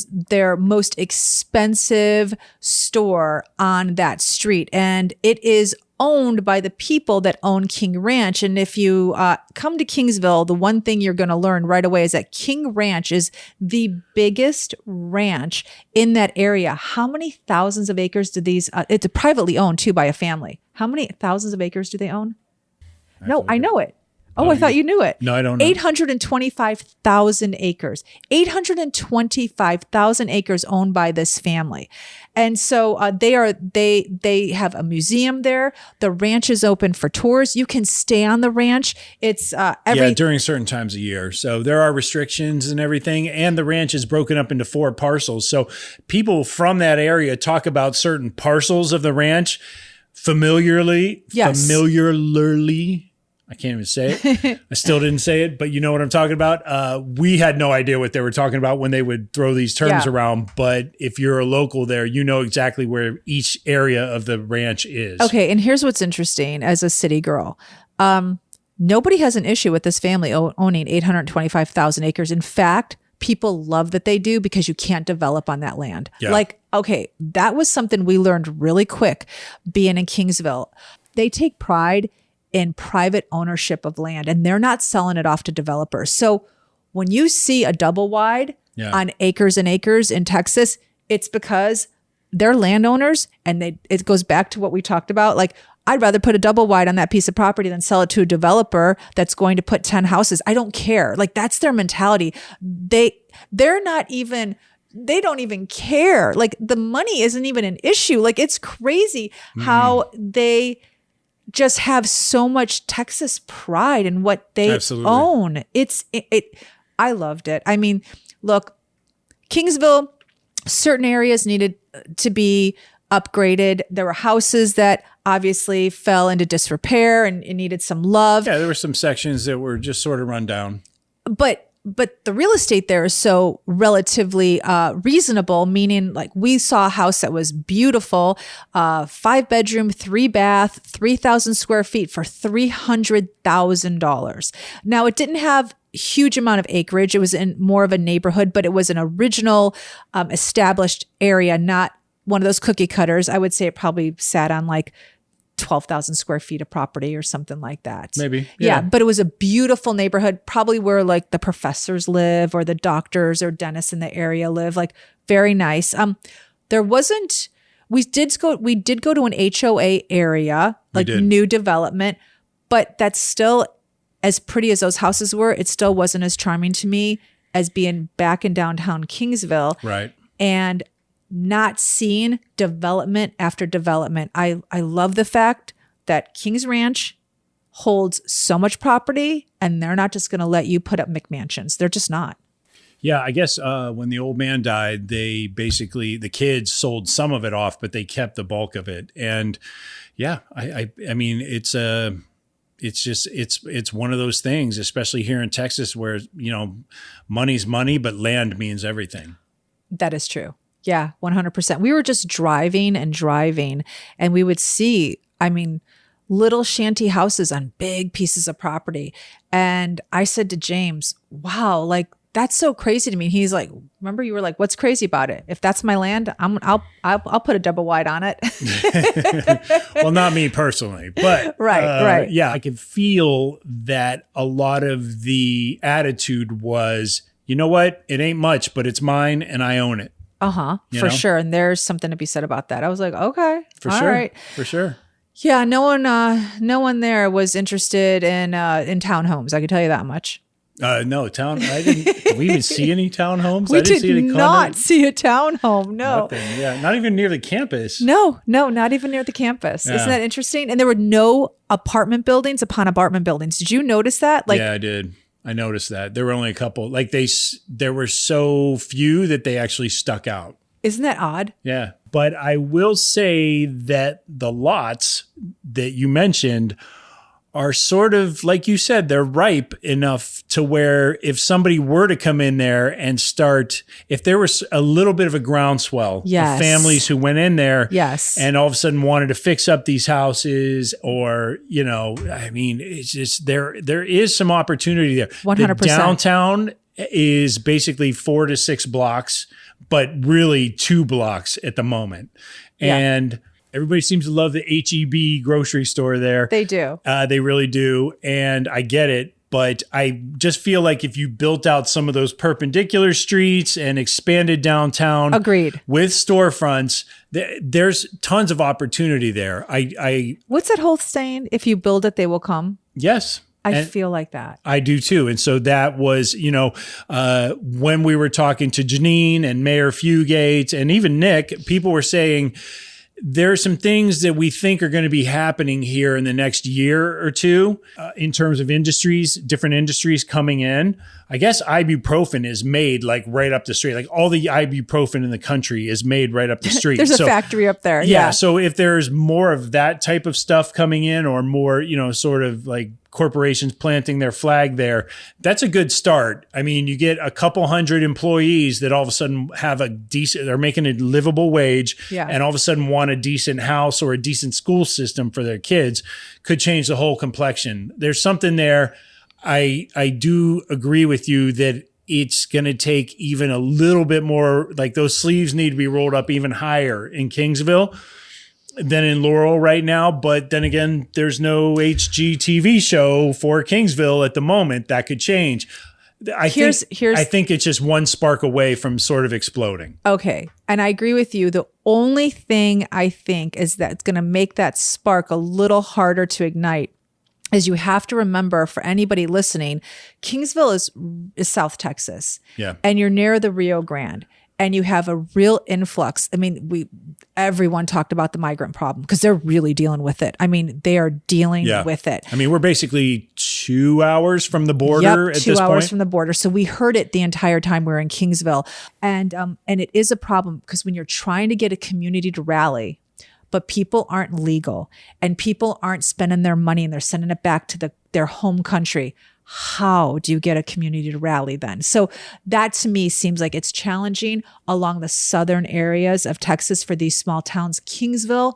their most expensive store on that street. And it is owned by the people that own King Ranch. And if you come to Kingsville, the one thing you're going to learn right away is that King Ranch is the biggest ranch in that area. How many thousands of acres do these, it's privately owned too by a family. How many thousands of acres do they own? I know it. Oh, I thought you knew it. No, I don't know. 825,000 acres. 825,000 acres owned by this family. And so they have a museum there. The ranch is open for tours. You can stay on the ranch. It's during certain times of year. So there are restrictions and everything. And the ranch is broken up into 4 parcels. So people from that area talk about certain parcels of the ranch familiarly. I can't even say it. I still didn't say it, but you know what I'm talking about. We had no idea what they were talking about when they would throw these terms around. But if you're a local there, you know exactly where each area of the ranch is. Okay. And here's what's interesting as a city girl. Nobody has an issue with this family owning 825,000 acres. In fact, people love that they do because you can't develop on that land. Yeah. That was something we learned really quick being in Kingsville. They take pride in private ownership of land, and they're not selling it off to developers. So when you see a double wide on acres and acres in Texas, it's because they're landowners, and it goes back to what we talked about. Like, I'd rather put a double wide on that piece of property than sell it to a developer that's going to put 10 houses. I don't care. Like, that's their mentality. They don't even care. Like, the money isn't even an issue. Like, it's crazy how they just have so much Texas pride in what they own. I loved it. I mean, look, Kingsville, certain areas needed to be upgraded. There were houses that obviously fell into disrepair and needed some love. Yeah, there were some sections that were just sort of run down. But the real estate there is so relatively reasonable, meaning like we saw a house that was beautiful, 5-bedroom, 3-bath, 3,000 square feet for $300,000. Now, it didn't have a huge amount of acreage. It was in more of a neighborhood, but it was an original established area, not one of those cookie cutters. I would say it probably sat on like 12,000 square feet of property or something like that. Maybe. Yeah. But it was a beautiful neighborhood, probably where like the professors live or the doctors or dentists in the area live, like very nice. We did go to an HOA area, like new development, but that's still, as pretty as those houses were, it still wasn't as charming to me as being back in downtown Kingsville. Right. And not seeing development after development. I love the fact that Kings Ranch holds so much property, and they're not just going to let you put up McMansions. They're just not. Yeah, I guess when the old man died, they basically, the kids sold some of it off, but they kept the bulk of it. And yeah, I mean, it's one of those things, especially here in Texas where, money's money, but land means everything. That is true. Yeah, 100%. We were just driving, and we would see, little shanty houses on big pieces of property. And I said to James, wow, like, that's so crazy to me. He's like, remember, you were like, what's crazy about it? If that's my land, I'll put a double wide on it. Well, not me personally, but right. Yeah, I could feel that a lot of the attitude was, you know what? It ain't much, but it's mine and I own it. For sure. And there's something to be said about that. I was like, okay, for all sure. right. For sure. Yeah, no one there was interested in townhomes. I can tell you that much. No, did we even see any townhomes? We did not see a townhome. No. Nothing. Yeah. Not even near the campus. No, not even near the campus. Yeah. Isn't that interesting? And there were no apartment buildings upon apartment buildings. Did you notice that? Yeah, I did. I noticed that. There were only a couple. Like there were so few that they actually stuck out. Isn't that odd? Yeah. But I will say that the lots that you mentioned are sort of, like you said, they're ripe enough to where if somebody were to come in there and start, if there was a little bit of a groundswell of families who went in there and all of a sudden wanted to fix up these houses or, it's just, there is some opportunity there. 100%. The downtown is basically 4 to 6 blocks, but really 2 blocks at the moment. Yeah. And everybody seems to love the H-E-B grocery store there. They do. They really do. And I get it. But I just feel like if you built out some of those perpendicular streets and expanded downtown Agreed. with storefronts, there's tons of opportunity there. What's that whole saying? If you build it, they will come. Yes. I feel like that. I do too. And so that was, when we were talking to Janine and Mayor Fugate and even Nick, people were saying, there are some things that we think are going to be happening here in the next year or two in terms of industries, different industries coming in. I guess ibuprofen is made like right up the street. Like all the ibuprofen in the country is made right up the street. There's a factory up there. Yeah. So if there's more of that type of stuff coming in or more, sort of like corporations planting their flag there, that's a good start. I mean, you get a couple hundred employees that all of a sudden have they're making a livable wage and all of a sudden want a decent house or a decent school system for their kids, could change the whole complexion. There's something there. I do agree with you that it's going to take even a little bit more, like those sleeves need to be rolled up even higher in Kingsville than in Laurel right now. But then again, there's no HGTV show for Kingsville at the moment. That could change. I think it's just one spark away from sort of exploding. Okay. And I agree with you. The only thing I think is that it's going to make that spark a little harder to ignite is you have to remember, for anybody listening, Kingsville is South Texas. Yeah. And you're near the Rio Grande. And you have a real influx. I mean, everyone talked about the migrant problem because they're really dealing with it. I mean, they are dealing with it. I mean, we're basically 2 hours from the border at this point. 2 hours from the border. So we heard it the entire time we were in Kingsville. And it is a problem because when you're trying to get a community to rally, but people aren't legal and people aren't spending their money and they're sending it back to their home country, how do you get a community to rally then? So that to me seems like it's challenging along the southern areas of Texas for these small towns, Kingsville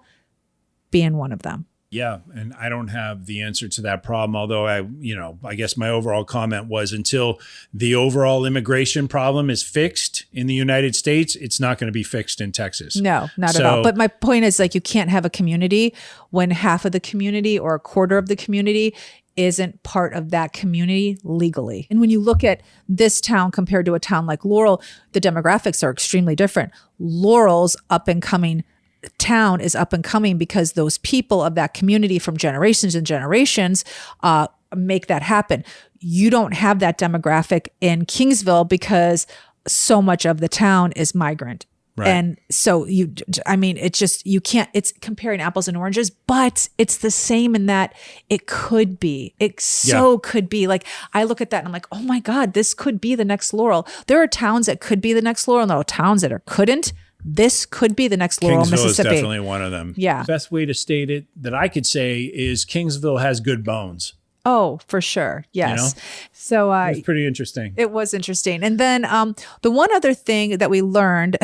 being one of them. Yeah. And I don't have the answer to that problem. Although I guess my overall comment was until the overall immigration problem is fixed in the United States, it's not going to be fixed in Texas. No, not at all. But my point is like, you can't have a community when half of the community or a quarter of the community isn't part of that community legally. And when you look at this town compared to a town like Laurel, the demographics are extremely different. Laurel's up and coming town is up and coming because those people of that community from generations and generations make that happen. You don't have that demographic in Kingsville because so much of the town is migrant. Right. And so it's just, you can't, it's comparing apples and oranges, but it's the same in that it could be, could be. Like I look at that and I'm like, oh my God, this could be the next Laurel. There are towns that could be the next Laurel, no towns that couldn't. This could be the next Laurel, Kingsville Mississippi. is definitely one of them. Yeah. The best way to state it that I could say is Kingsville has good bones. Oh, for sure. Yes. So It's pretty interesting. it was interesting. And then the one other thing that we learned,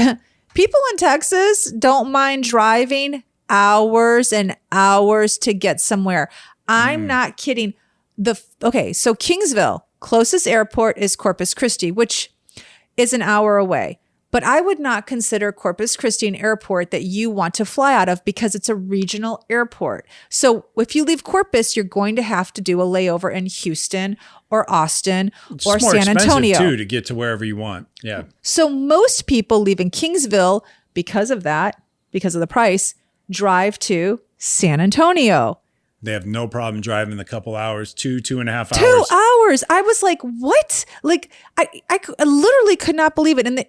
people in Texas don't mind driving hours and hours to get somewhere. I'm not kidding. So Kingsville, closest airport is Corpus Christi, which is an hour away. But I would not consider Corpus Christi an airport that you want to fly out of because it's a regional airport. So if you leave Corpus, you're going to have to do a layover in Houston or Austin or San Antonio too, to get to wherever you want. Yeah. So most people leaving Kingsville because of the price, drive to San Antonio. They have no problem driving the couple hours, 2.5 hours. 2 hours. I was like, what? Like, I literally could not believe it. And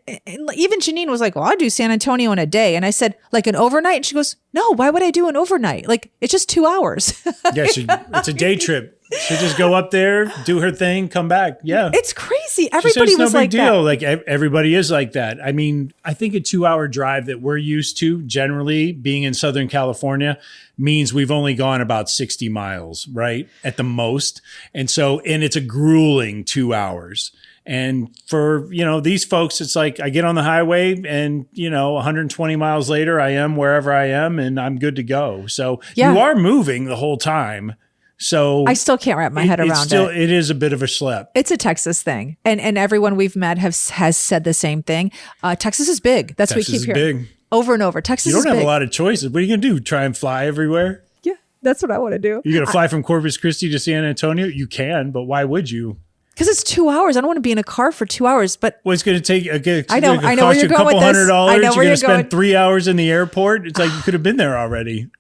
even Janine was like, well, I'll do San Antonio in a day. And I said, like an overnight? And she goes, no, why would I do an overnight? Like, it's just 2 hours. Yeah, it's a day trip. She'll just go up there, do her thing, come back. Yeah. It's crazy. Everybody was like that. Like everybody is like that. I mean, I think a 2-hour drive that we're used to generally being in Southern California means we've only gone about 60 miles, right? At the most. And it's a grueling 2 hours. And for, these folks, it's like I get on the highway and, 120 miles later, I am wherever I am and I'm good to go. So you are moving the whole time. So I still can't wrap my head around it. It is a bit of a schlep. It's a Texas thing. And everyone we've met has said the same thing. Texas is big. That's what we keep hearing. Big. Over and over. Texas is big. You don't have a lot of choices. What are you going to do? Try and fly everywhere? Yeah, that's what I want to do. You're going to fly from Corpus Christi to San Antonio? You can, but why would you? Because it's 2 hours. I don't want to be in a car for 2 hours. But it's going to take. I know where you're going with this. $200. I know you're where going to spend 3 hours in the airport. It's like you could have been there already.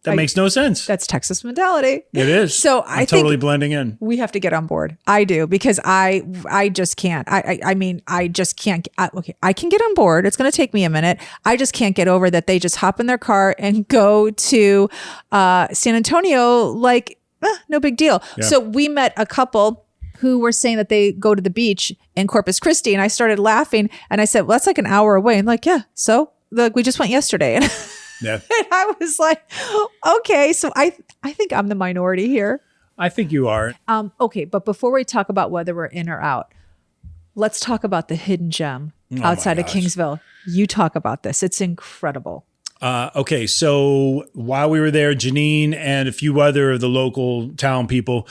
That makes no sense. That's Texas mentality. It is. So I'm totally blending in. We have to get on board. I do, because I just can't. I just can't. Okay, I can get on board. It's going to take me a minute. I just can't get over that they just hop in their car and go to San Antonio like no big deal. Yeah. So we met a couple who were saying that they go to the beach in Corpus Christi, and I started laughing and I said, well, that's like an hour away. And like, yeah, so we just went yesterday. And yeah. And I was like, okay, so I think I'm the minority here. I think you are. Okay, but before we talk about whether we're in or out, let's talk about the hidden gem outside of Kingsville. You talk about this. It's incredible. Okay, so while we were there, Janine and a few other of the local town people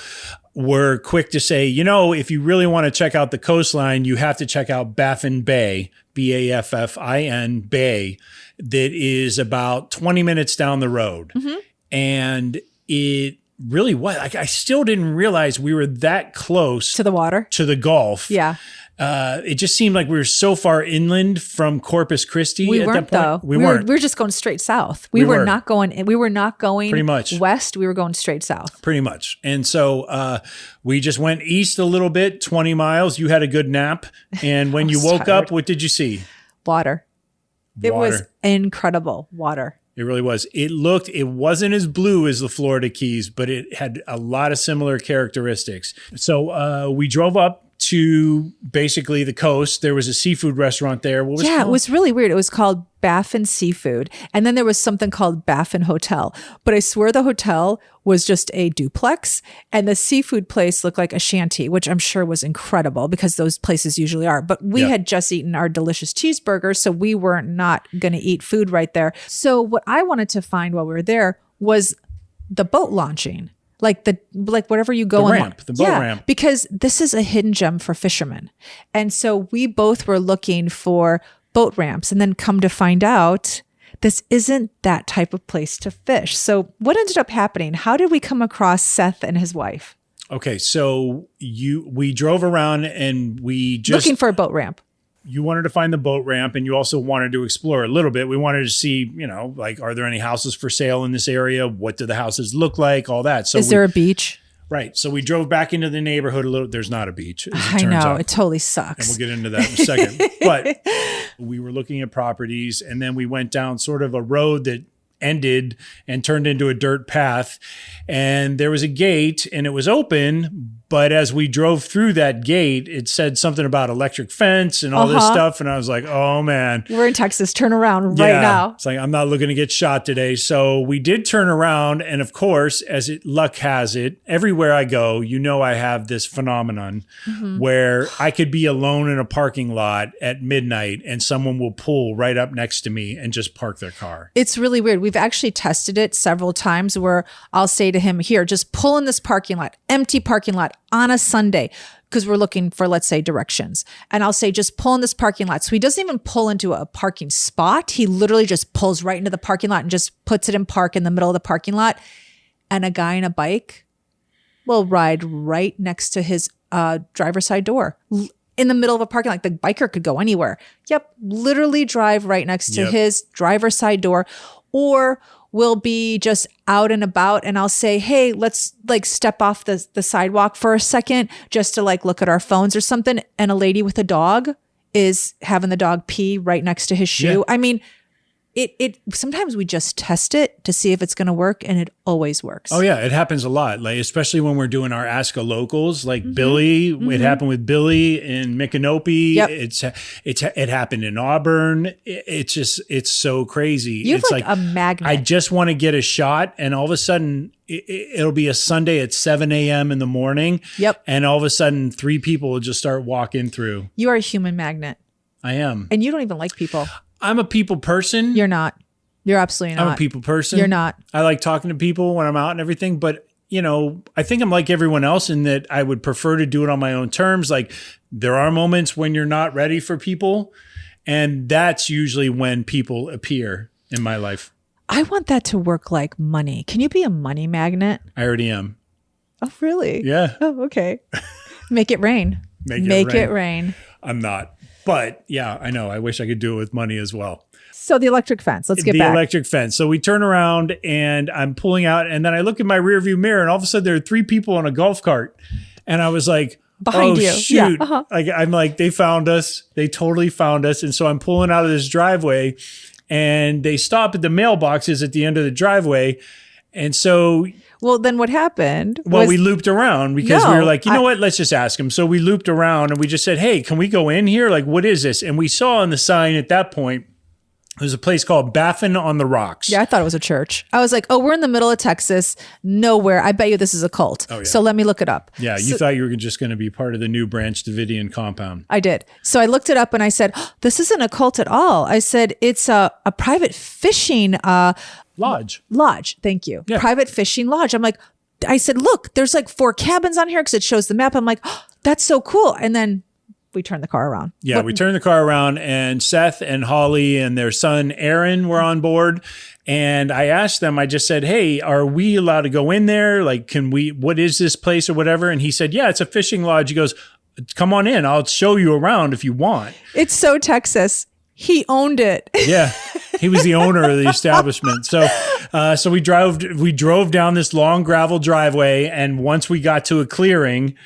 were quick to say, if you really want to check out the coastline, you have to check out Baffin Bay, Baffin Bay, that is about 20 minutes down the road. Mm-hmm. And it really was. I still didn't realize we were that close to the water, to the Gulf. Yeah. It just seemed like we were so far inland from Corpus Christi. We at weren't, that point. though. We weren't. We were just going straight south. We were not going pretty much west. We were going straight south. Pretty much. And so we just went east a little bit, 20 miles. You had a good nap. And when you woke up, what did you see? Water. It was incredible. Water. It really was. It wasn't as blue as the Florida Keys, but it had a lot of similar characteristics. So we drove up to basically the coast. There was a seafood restaurant there. What was it called? It was really weird. It was called Baffin Seafood. And then there was something called Baffin Hotel. But I swear the hotel was just a duplex. And the seafood place looked like a shanty, which I'm sure was incredible because those places usually are. But we had just eaten our delicious cheeseburgers, so we were not going to eat food right there. So what I wanted to find while we were there was the boat launching. Like whatever you go on. The boat ramp. Because this is a hidden gem for fishermen. And so we both were looking for boat ramps, and then come to find out this isn't that type of place to fish. So what ended up happening? How did we come across Seth and his wife? Okay, so we drove around and we just looking for a boat ramp. You wanted to find the boat ramp, and you also wanted to explore a little bit. We wanted to see, are there any houses for sale in this area? What do the houses look like? All that. So is there a beach? Right. So we drove back into the neighborhood a little. There's not a beach. As it I turns know. out. It totally sucks. And we'll get into that in a second. But we were looking at properties, and then we went down sort of a road that ended and turned into a dirt path. And there was a gate, and it was open. But as we drove through that gate, it said something about electric fence and all this stuff. And I was like, oh, man. We're in Texas. Turn around right now. It's like, I'm not looking to get shot today. So we did turn around. And of course, luck has it, everywhere I go, I have this phenomenon where I could be alone in a parking lot at midnight and someone will pull right up next to me and just park their car. It's really weird. We've actually tested it several times where I'll say to him, here, just pull in this parking lot, empty parking lot on a Sunday, because we're looking for, let's say, directions. And I'll say, just pull in this parking lot. So he doesn't even pull into a parking spot. He literally just pulls right into the parking lot and just puts it in park in the middle of the parking lot. And a guy on a bike will ride right next to his driver's side door in the middle of a parking lot. The biker could go anywhere. Yep. Literally drive right next to his driver's side door. Or we'll be just out and about and I'll say, hey, let's like step off the sidewalk for a second just to like look at our phones or something. And a lady with a dog is having the dog pee right next to his shoe. Yeah. I mean, it sometimes we just test it to see if it's going to work, and it always works. Oh yeah, it happens a lot. Like especially when we're doing our Ask a Locals, like Billy. It happened with Billy in Micanopy. Yep. It happened in Auburn. It's so crazy. You have it's like a magnet. I just want to get a shot, and all of a sudden it'll be a Sunday at 7 a.m. in the morning. Yep. And all of a sudden 3 people will just start walking through. You are a human magnet. I am. And you don't even like people. I'm a people person. You're not. You're absolutely not. I'm a people person. You're not. I like talking to people when I'm out and everything, but I think I'm like everyone else in that I would prefer to do it on my own terms. Like there are moments when you're not ready for people, and that's usually when people appear in my life. I want that to work like money. Can you be a money magnet? I already am. Oh, really? Yeah. Oh, okay. Make it rain. Make it rain. I'm not. But yeah, I know. I wish I could do it with money as well. So the electric fence. Let's get back. The electric fence. So we turn around and I'm pulling out, and then I look in my rearview mirror, and all of a sudden there are 3 people on a golf cart, and I was like, behind you. Shoot. Yeah, I'm like, they found us. They totally found us. And so I'm pulling out of this driveway, and they stop at the mailboxes at the end of the driveway. And so well, then what happened? We looped around because we were like, you know what? Let's just ask him. So we looped around and we just said, hey, can we go in here? Like, what is this? And we saw on the sign at that point, there's a place called Baffin on the Rocks. Yeah, I thought it was a church. I was like, oh, we're in the middle of Texas. Nowhere. I bet you this is a cult. Oh, yeah. So let me look it up. Yeah, you thought you were just going to be part of the new Branch Davidian compound. I did. So I looked it up and I said, oh, this isn't a cult at all. I said, it's a private fishing lodge. Thank you. Yeah. Private fishing lodge. I'm like, I said, look, there's like 4 cabins on here because it shows the map. I'm like, oh, that's so cool. And then we turned the car around. Yeah, we turned the car around, and Seth and Holly and their son Aaron were on board. And I asked them, I just said, hey, are we allowed to go in there? Like, what is this place or whatever? And he said, yeah, it's a fishing lodge. He goes, come on in. I'll show you around if you want. It's so Texas. He owned it. Yeah, he was the owner of the establishment. So we drove down this long gravel driveway, and once we got to a clearing,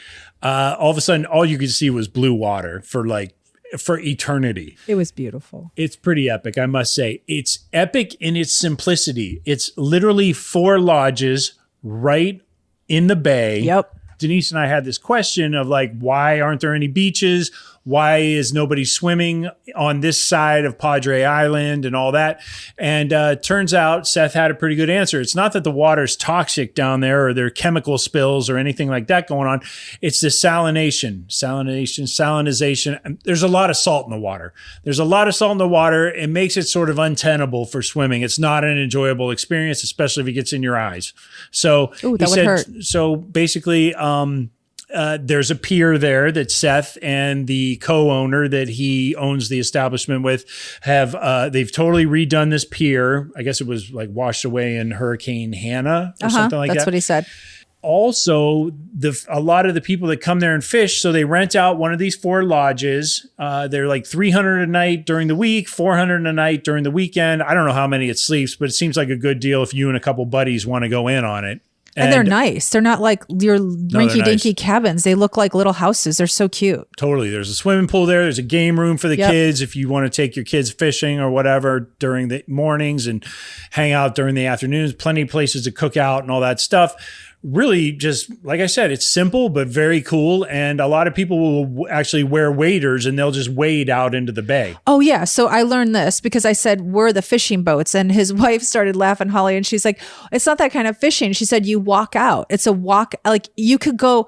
all of a sudden, all you could see was blue water for eternity. It was beautiful. It's pretty epic, I must say. It's epic in its simplicity. It's literally 4 lodges right in the bay. Yep. Denise and I had this question of like, why aren't there any beaches? Why is nobody swimming on this side of Padre Island and all that? And turns out Seth had a pretty good answer. It's not that the water's toxic down there or there are chemical spills or anything like that going on. It's the salinization. There's a lot of salt in the water. It makes it sort of untenable for swimming. It's not an enjoyable experience, especially if it gets in your eyes. So that would hurt. So basically, there's a pier there that Seth and the co-owner that he owns the establishment with they've totally redone this pier. I guess it was like washed away in Hurricane Hannah or something like that. That's what he said. Also, a lot of the people that come there and fish, so they rent out one of these 4 lodges. They're like $300 a night during the week, $400 a night during the weekend. I don't know how many it sleeps, but it seems like a good deal if you and a couple buddies want to go in on it. And they're nice. They're not like your rinky-dinky nice. cabins. They look like little houses. They're so cute. Totally. There's a swimming pool there. There's a game room for the kids if you want to take your kids fishing or whatever during the mornings and hang out during the afternoons. Plenty of places to cook out and all that stuff. Really, just like I said, it's simple but very cool. And a lot of people will actually wear waders and they'll just wade out into the bay. Oh, yeah. So I learned this because I said, we're the fishing boats. And his wife started laughing, Holly, and she's like, it's not that kind of fishing. She said, you walk out. It's a walk. Like you could go,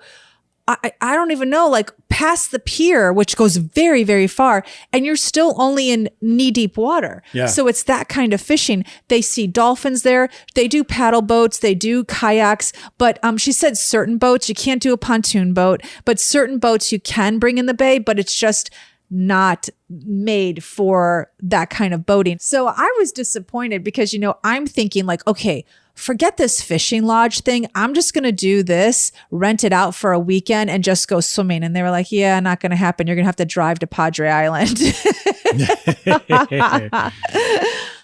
I don't even know, like past the pier, which goes very, very far, and you're still only in knee deep water. Yeah. So it's that kind of fishing. They see dolphins there. They do paddle boats. They do kayaks. But she said certain boats, you can't do a pontoon boat, but certain boats you can bring in the bay, but it's just not made for that kind of boating. So I was disappointed because, I'm thinking like, okay, forget this fishing lodge thing. I'm just going to do this, rent it out for a weekend and just go swimming. And they were like, yeah, not going to happen. You're going to have to drive to Padre Island.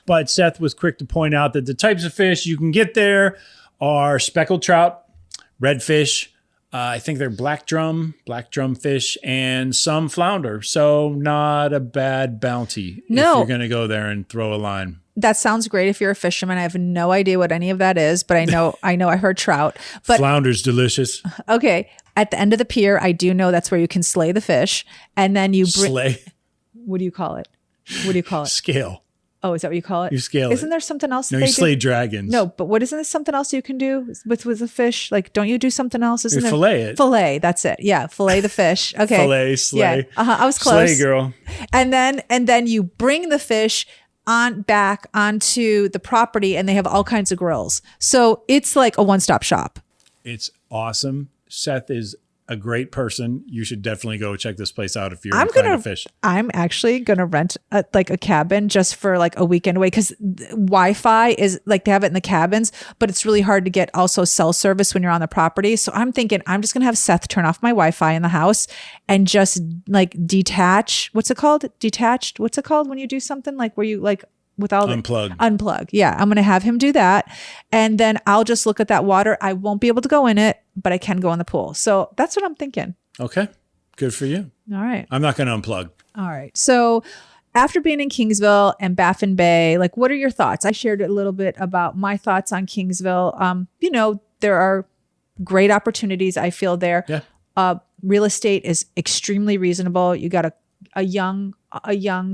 But Seth was quick to point out that the types of fish you can get there are speckled trout, redfish, I think they're black drum fish, and some flounder. So not a bad bounty if you're going to go there and throw a line. That sounds great if you're a fisherman. I have no idea what any of that is, but I know I heard trout. But flounder's delicious. Okay. At the end of the pier, I do know that's where you can slay the fish. And then you slay. What do you call it? What do you call it? Scale. Oh, is that what you call it? You scale it. Isn't there something else? No, you slay dragons. No, but what isn't there something else you can do with a fish? Like, don't you do something else? Isn't you there? fillet it. Fillet. That's it. Yeah, fillet the fish. Okay. Fillet, slay. Yeah. I was close. Slay, girl. And then you bring the fish back onto the property, and they have all kinds of grills. So it's like a one-stop shop. It's awesome. Seth is a great person. You should definitely go check this place out if you're inclined to fish. I'm actually gonna rent a cabin just for like a weekend away, because Wi-Fi is like, they have it in the cabins, but it's really hard to get also cell service when you're on the property. So I'm thinking I'm just gonna have Seth turn off my Wi-Fi in the house and just like detach. What's it called? Detached. What's it called when you do something like where you like without unplug. Yeah. I'm going to have him do that. And then I'll just look at that water. I won't be able to go in it, but I can go in the pool. So that's what I'm thinking. Okay. Good for you. All right. I'm not going to unplug. All right. So after being in Kingsville and Baffin Bay, like, what are your thoughts? I shared a little bit about my thoughts on Kingsville. There are great opportunities, I feel, there. Yeah. Real estate is extremely reasonable. You got a young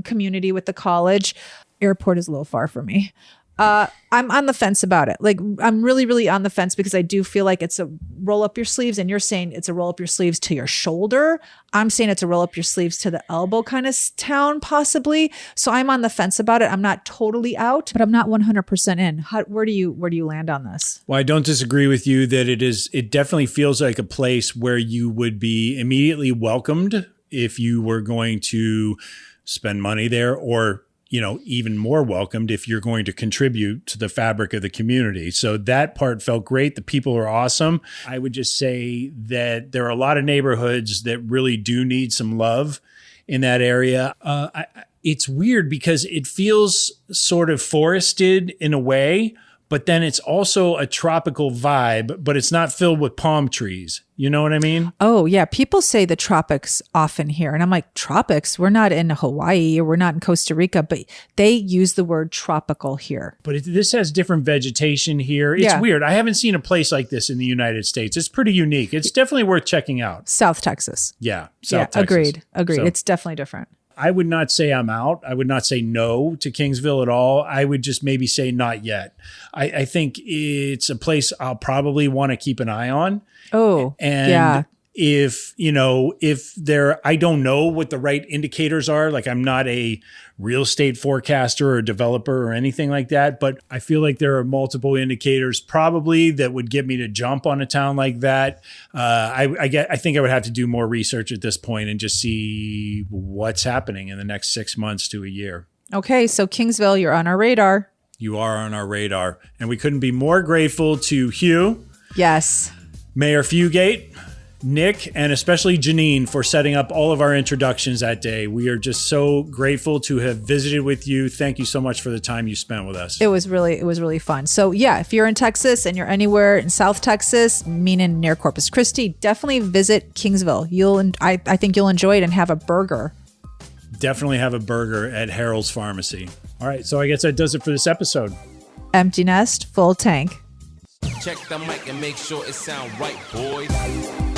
community with the college. Airport is a little far for me. I'm on the fence about it. Like, I'm really, really on the fence because I do feel like it's a roll up your sleeves, and you're saying it's a roll up your sleeves to your shoulder. I'm saying it's a roll up your sleeves to the elbow kind of town, possibly. So I'm on the fence about it. I'm not totally out, but I'm not 100% in. Where do you land on this? Well, I don't disagree with you that it definitely feels like a place where you would be immediately welcomed if you were going to spend money there, or even more welcomed if you're going to contribute to the fabric of the community. So that part felt great. The people are awesome. I would just say that there are a lot of neighborhoods that really do need some love in that area. It's weird because it feels sort of forested in a way, but then it's also a tropical vibe, but it's not filled with palm trees. You know what I mean? Oh, yeah. People say the tropics often here. And I'm like, tropics? We're not in Hawaii or we're not in Costa Rica, but they use the word tropical here. But this has different vegetation here. It's weird. I haven't seen a place like this in the United States. It's pretty unique. It's definitely worth checking out. South Texas. Yeah. South Texas. Agreed. So, it's definitely different. I would not say I'm out. I would not say no to Kingsville at all. I would just maybe say not yet. I think it's a place I'll probably want to keep an eye on. Oh, and yeah. If I don't know what the right indicators are. Like, I'm not a real estate forecaster or developer or anything like that, but I feel like there are multiple indicators probably that would get me to jump on a town like that. I think I would have to do more research at this point and just see what's happening in the next 6 months to a year. Okay. So Kingsville, you're on our radar. You are on our radar, and we couldn't be more grateful to Hugh. Yes. Mayor Fugate, Nick, and especially Janine for setting up all of our introductions that day. We are just so grateful to have visited with you. Thank you so much for the time you spent with us. It was really fun. So yeah, if you're in Texas and you're anywhere in South Texas, meaning near Corpus Christi, definitely visit Kingsville. I think you'll enjoy it and have a burger. Definitely have a burger at Harrell's Pharmacy. All right, so I guess that does it for this episode. Empty nest, full tank. Check the mic and make sure it sound right, boys.